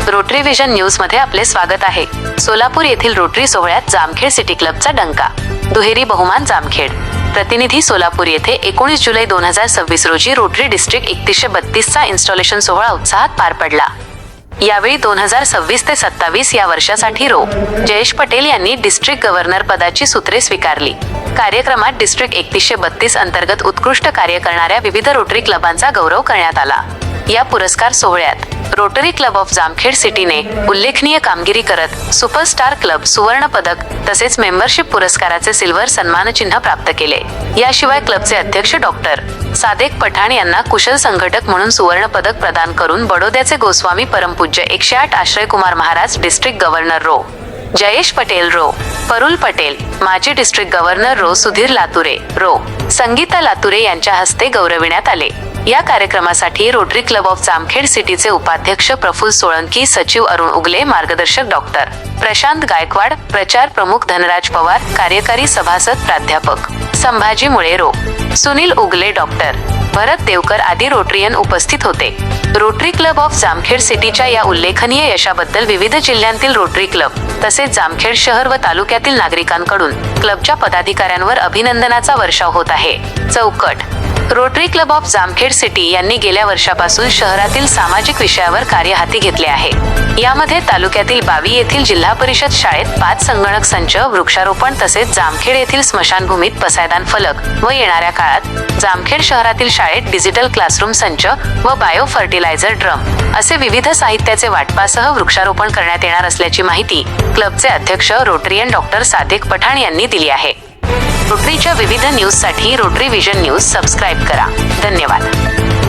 Rotary vision news मध्ये आपले स्वागत आहे। सोलापूर येथील रोटरी सोहळ्यात जामखेड सिटी क्लबचा डंका, दुहेरी बहुमान जामखेड। प्रतिनिधी सोलापूर येथे 19 जुलै 2026 रोजी रोटरी डिस्ट्रिक्ट 3132 चा इन्स्टॉलेशन सोहळा उत्साहात पार पडला। यावेळी 2026 ते 27 या वर्षासाठी जयेश पटेल यांनी डिस्ट्रिक्ट गव्हर्नर पदाची सूत्रे स्वीकारली। कार्यक्रमात डिस्ट्रिक्ट 3132 अंतर्गत उत्कृष्ट कार्य करणाऱ्या विविध रोटरी क्लबांचा गौरव करण्यात आला। या पुरस्कार सोहळ्यात रोटरी क्लब ऑफ जामखेड सिटीने उल्लेखनीय कामगिरी करत सुपरस्टार क्लब सुवर्ण पदक तसेच मेंबरशिप पुरस्काराचे सिल्वर सन्मान चिन्ह प्राप्त केले। याशिवाय क्लबचे अध्यक्ष डॉक्टर सादेक पठाण यांना कुशल संघटक म्हणून सुवर्ण पदक प्रदान करून बडोद्याचे गोस्वामी परमपूज्य 108 आश्रय कुमार महाराज डिस्ट्रिक्ट गव्हर्नर जयेश पटेल परुल पटेल, माजी डिस्ट्रिक्ट गव्हर्नर सुधीर लातुरे संगीता लातुरे यांच्या हस्ते गौरविण्यात आले। या कार्यक्रमासाठी रोटरी क्लब ऑफ जामखेड सिटीचे उपाध्यक्ष प्रफुल्ल सोळंकी, सचिव अरुण उगले, मार्गदर्शक डॉक्टर प्रशांत गायकवाड, प्रचार प्रमुख धनराज पवार, कार्यकारी सभासद प्राध्यापक संभाजी मुळे, सुनील उगले, डॉक्टर भरत देवकर आदी रोटरीयन उपस्थित होते। रोटरी क्लब ऑफ जामखेड सिटीच्या या उल्लेखनीय यशाबद्दल विविध जिल्ह्यांतील रोटरी क्लब तसेच जामखेड शहर व तालुक्यातील नागरिकांकडून क्लबच्या पदाधिकाऱ्यांवर अभिनंदनाचा वर्षाव होत आहे। चौकट rotary club of Jamkhed city यांनी गेल्या वर्षापासून शहरातील सामाजिक विषयावर कार्य हाती घेतले आहे। यामध्ये तालुक्यातील बावी येथील जिल्हा परिषद शाळेत 5 संगणक संच, वृक्षारोपण तसेच जामखेड येथील स्मशानभूमीत पसायदान फलक व येणाऱ्या काळात जामखेड शहरातील शाळेत डिजिटल क्लासरूम संच व बायो फर्टिलायझर ड्रम असे विविध साहित्याचे वाटपासह वृक्षारोपण करण्यात येणार असल्याची माहिती क्लबचे अध्यक्ष रोटरीयन डॉक्टर सादेक पठाण यांनी दिली आहे। रोटरीच्या विविध न्यूजसाठी रोटरी विजन न्यूज सबस्क्राइब करा। धन्यवाद।